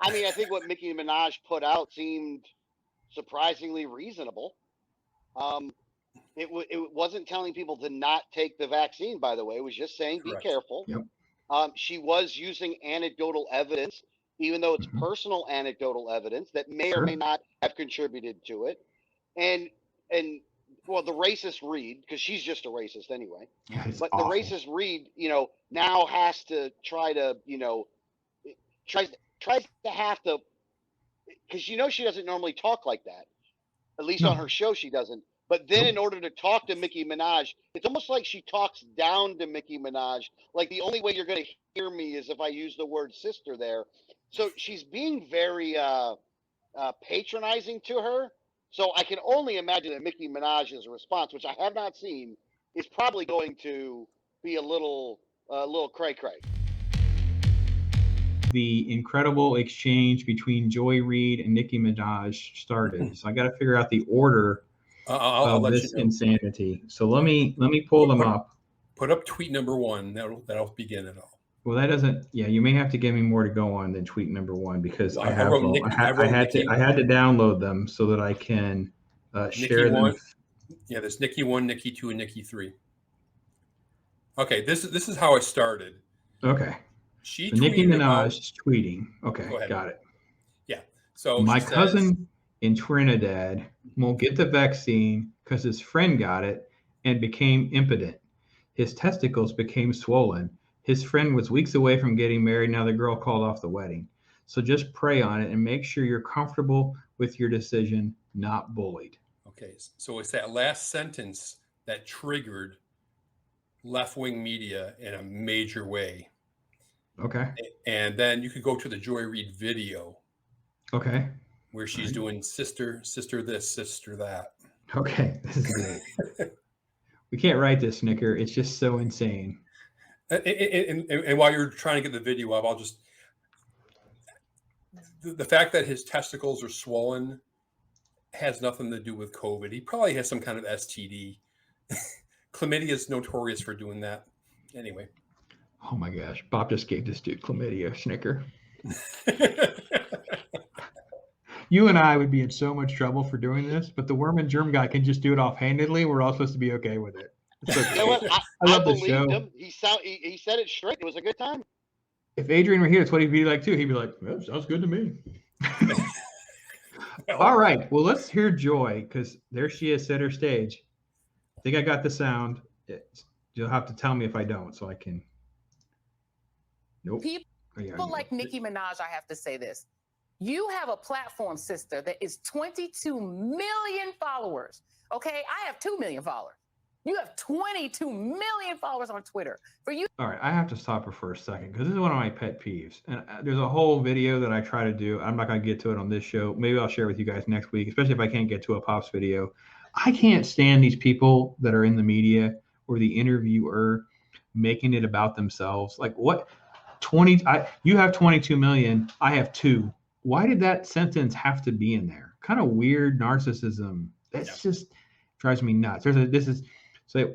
I mean, I think what Nicki Minaj put out seemed surprisingly reasonable. It wasn't telling people to not take the vaccine, by the way. It was just saying be Correct. careful. Yep. She was using anecdotal evidence, even though it's personal anecdotal evidence that may or may not have contributed to it. And well, the racist Reid, because she's just a racist anyway. Yeah, it's but awful. the racist Reid, now has to try to, tries to have to, because she doesn't normally talk like that. At least on her show, she doesn't. But then in order to talk to Nicki Minaj, it's almost like she talks down to Nicki Minaj. Like the only way you're going to hear me is if I use the word sister there. So she's being very patronizing to her. So I can only imagine that Nicki Minaj's response, which I have not seen, is probably going to be a little cray-cray. The incredible exchange between Joy Reid and Nicki Minaj started. So I got to figure out the order of this insanity. So let me pull them up. Put up tweet number 1. That'll begin it all. Well, that doesn't. Yeah, you may have to give me more to go on than tweet number 1 because I had to download them so that I can share them. Yeah, there's Nicki 1, Nicki 2, and Nicki 3. Okay, this is how it started. Okay. So Nicki Minaj is tweeting. Okay, got it. Yeah. So my cousin in Trinidad won't get the vaccine because his friend got it and became impotent. His testicles became swollen. His friend was weeks away from getting married. Now the girl called off the wedding. So just pray on it and make sure you're comfortable with your decision, not bullied. Okay, so it's that last sentence that triggered left-wing media in a major way. Okay. And then you could go to the Joy Reid video. Okay. Where she's doing sister this, sister that. Okay, this is great. We can't write this, Snicker. It's just so insane. And while you're trying to get the video up, I'll just the fact that his testicles are swollen has nothing to do with COVID. He probably has some kind of STD. Chlamydia is notorious for doing that. Anyway. Oh my gosh. Bob just gave this dude chlamydia, Snicker. You and I would be in so much trouble for doing this, but the worm and germ guy can just do it offhandedly. We're all supposed to be okay with it. Okay. You know what? I love the believed show. him. He said it straight. It was a good time. If Adrian were here, that's what he'd be like too. He'd be like, well, sounds good to me. All right. Well, let's hear Joy because there she is, center stage. I think I got the sound. You'll have to tell me if I don't, so I can. Nope. People like Nicki Minaj, I have to say this. You have a platform, sister, that is 22 million followers. Okay, I have 2 million followers. You have 22 million followers on Twitter. For you. All right, I have to stop her for a second because this is one of my pet peeves. And there's a whole video that I try to do. I'm not going to get to it on this show. Maybe I'll share with you guys next week, especially if I can't get to a Pops video. I can't stand these people that are in the media or the interviewer making it about themselves. Like what? You have 22 million. I have 2. Why did that sentence have to be in there? Kind of weird narcissism. That's just drives me nuts. So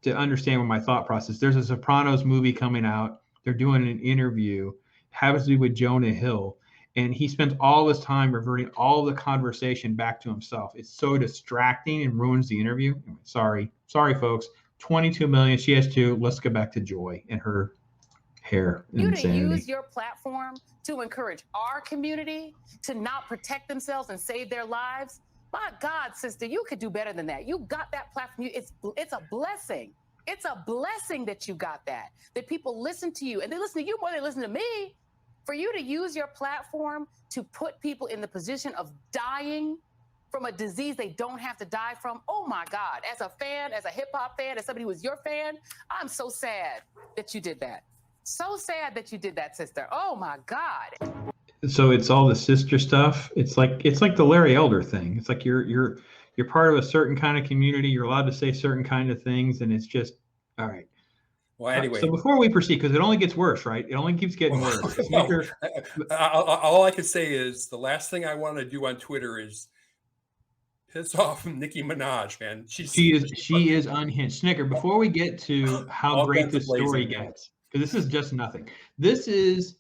to understand what my thought process, there's a Sopranos movie coming out. They're doing an interview, happens to be with Jonah Hill, and he spends all his time reverting all the conversation back to himself. It's so distracting and ruins the interview. Sorry, folks. 22 million. She has 2. Let's get back to Joy and her hair. You to use your platform to encourage our community to not protect themselves and save their lives. My God, sister, you could do better than that. You got that platform. It's a blessing. It's a blessing that you got that people listen to you and they listen to you more than they listen to me. For you to use your platform to put people in the position of dying from a disease they don't have to die from. Oh my God, as a fan, as a hip hop fan, as somebody who was your fan, I'm so sad that you did that. So sad that you did that, sister. Oh my God. So it's all the sister stuff. It's like the Larry Elder thing. It's like you're part of a certain kind of community. You're allowed to say certain kind of things, and it's just all right. Well, anyway. So before we proceed, because it only gets worse, right? It only keeps getting worse. All I can say is the last thing I want to do on Twitter is piss off Nicki Minaj, man. She is unhinged. Snicker, before we get to how great this story gets, because this is just nothing. This is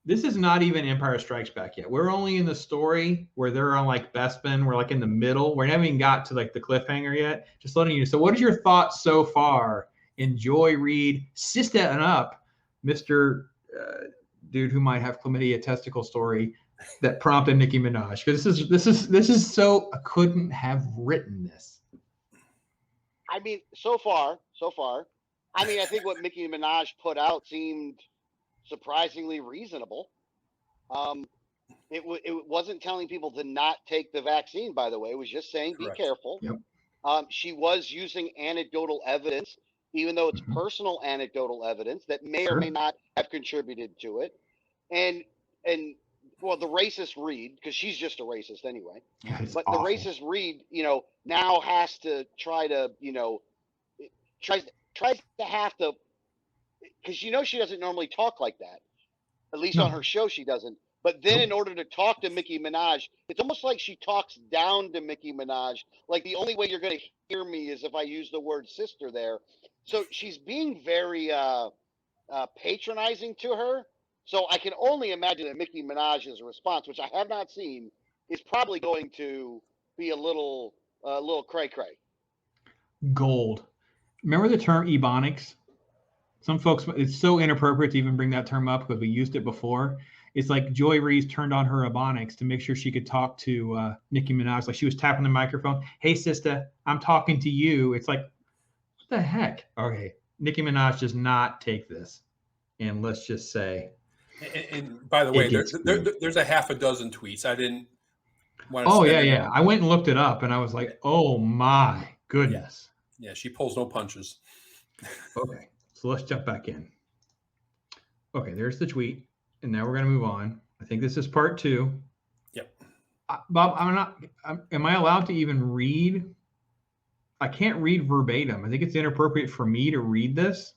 This is not even Empire Strikes Back yet. We're only in the story where they're on like Bespin. We're like in the middle. We haven't even got to like the cliffhanger yet. Just letting you. So, what is your thoughts so far in Joy Reid, Sister and Up, Mr. Dude who might have chlamydia testicle story that prompted Nicki Minaj? Because this is so I couldn't have written this. I mean, so far. I mean, I think what Nicki Minaj put out seemed surprisingly reasonable. It wasn't telling people to not take the vaccine, by the way. It was just saying be careful. Yep. She was using anecdotal evidence, even though it's personal anecdotal evidence that may or may not have contributed to it. And well, the racist Reid, because she's just a racist anyway. Yeah, but awful. The racist Reid, now has to try to, tries to have to, because she doesn't normally talk like that. At least on her show, she doesn't. But then in order to talk to Nicki Minaj, it's almost like she talks down to Nicki Minaj. Like, the only way you're going to hear me is if I use the word sister there. So she's being very patronizing to her. So I can only imagine that Nicki Minaj's response, which I have not seen, is probably going to be a little cray-cray. Gold. Remember the term ebonics? Some folks, it's so inappropriate to even bring that term up because we used it before. It's like Joy Reid turned on her ebonics to make sure she could talk to Nicki Minaj. Like she was tapping the microphone. Hey, sister, I'm talking to you. It's like, what the heck? Okay, Nicki Minaj does not take this. And let's just say. And by the way, there's a half a dozen tweets. I didn't want to. Oh, yeah. I went and looked it up and I was like, oh my goodness. Yeah, she pulls no punches. Okay. So let's jump back in. Okay, there's the tweet. And now we're going to move on. I think this is part 2. Yep. Bob, am I allowed to even read? I can't read verbatim. I think it's inappropriate for me to read this.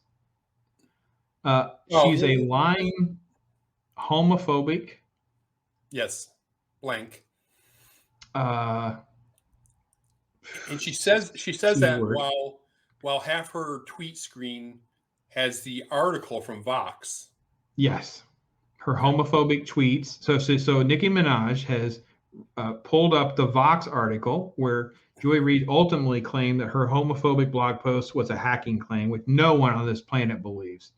She's a lying homophobic. Yes. Blank. And she says that while half her tweet screen has the article from Vox. Yes, her homophobic tweets. So Nicki Minaj has pulled up the Vox article where Joy Reid ultimately claimed that her homophobic blog post was a hacking claim, which no one on this planet believes.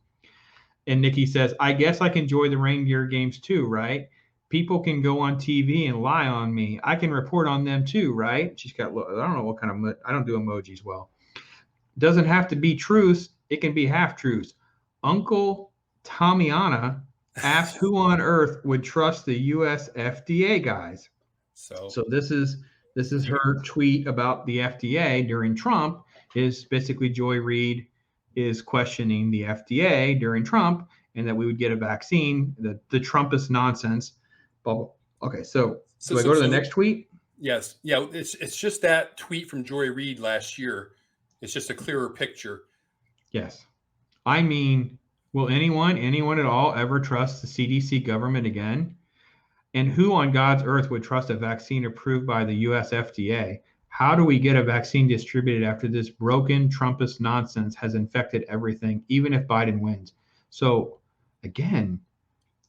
And Nicki says, "I guess I can enjoy the reindeer games too, right? People can go on TV and lie on me. I can report on them too, right?" She's got, I don't know what kind of, I don't do emojis well. Doesn't have to be truths. It can be half-truths. Uncle Tommyana asked who on earth would trust the U.S. FDA guys. So this is her tweet about the FDA during Trump. Is basically Joy Reid is questioning the FDA during Trump and that we would get a vaccine. The Trumpist nonsense. Okay, so do I go to the next tweet? Yes. Yeah, it's just that tweet from Joy Reid last year. It's just a clearer picture. Yes. I mean, will anyone at all ever trust the CDC government again? And who on God's earth would trust a vaccine approved by the US FDA? How do we get a vaccine distributed after this broken Trumpist nonsense has infected everything, even if Biden wins? So, again,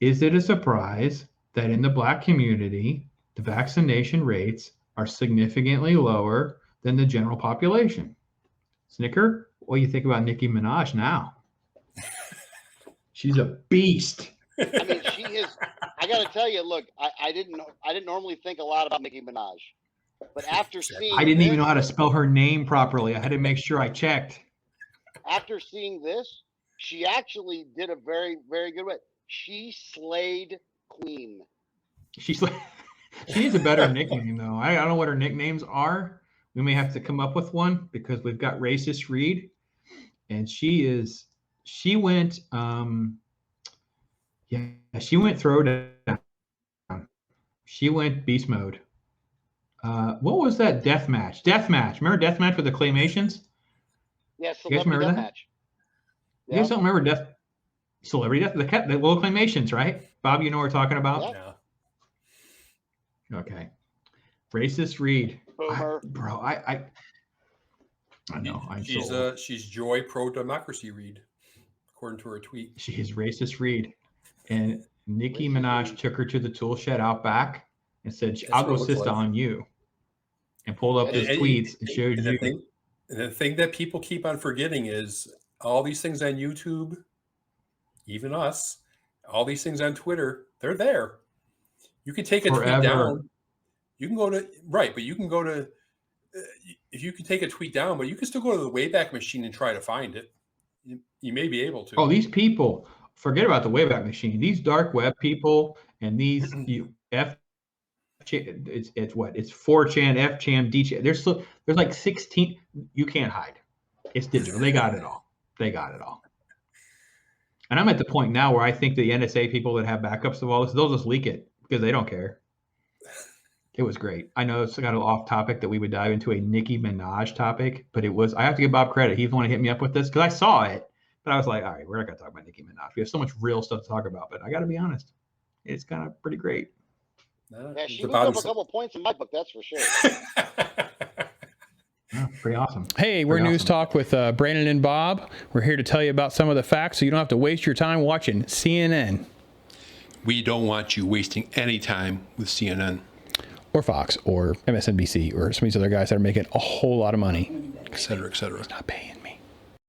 is it a surprise that in the Black community, the vaccination rates are significantly lower than the general population? Snicker, what do you think about Nicki Minaj now? She's a beast. I mean, she is. I got to tell you, look, I didn't normally think a lot about Nicki Minaj, but after seeing, I didn't even know how to spell her name properly. I had to make sure I checked. After seeing this, she actually did a very, very good way. She slayed Queen. She needs a better nickname though. I don't know what her nicknames are. We may have to come up with one because we've got Racist Reid, and she went throwdown. She went beast mode. What was that deathmatch? Remember deathmatch with the claymations? Yeah, you guys remember that? Match. You guys don't remember celebrity death? The little claymations, right? Bob, you know what we're talking about? Yeah. Okay. Racist Reid. Boomer. I know. She's Joy pro democracy Reid, according to her tweet. She is Racist Reid. And Nicki Minaj took her to the tool shed out back and said, That's "I'll what go it looks sister like. on you," and pulled up his tweets and showed you. And the thing that people keep on forgetting is all these things on YouTube, even us, all these things on Twitter, they're there. You can take a tweet down. You can go to, right, but you can go to, if you can take a tweet down, but you can still go to the Wayback Machine and try to find it. You may be able to. Oh, these people, forget about the Wayback Machine. These dark web people and these it's what? It's 4chan, FChan, DChan. There's like 16. You can't hide. It's digital. They got it all. They got it all. And I'm at the point now where I think the NSA people that have backups of all this, they'll just leak it because they don't care. It was great. I know it's kind of off topic that we would dive into a Nicki Minaj topic, but it was, I have to give Bob credit. He's the one who hit me up with this because I saw it, but I was like, all right, we're not going to talk about Nicki Minaj. We have so much real stuff to talk about, but I got to be honest. It's kind of pretty great. Yeah, she moved up a couple points in my book, that's for sure. Yeah, pretty awesome. Hey, we're News Talk with Brandon and Bob. We're here to tell you about some of the facts so you don't have to waste your time watching CNN. We don't want you wasting any time with CNN. Or Fox or MSNBC or some of these other guys that are making a whole lot of money. Et cetera, et cetera. It's not paying me.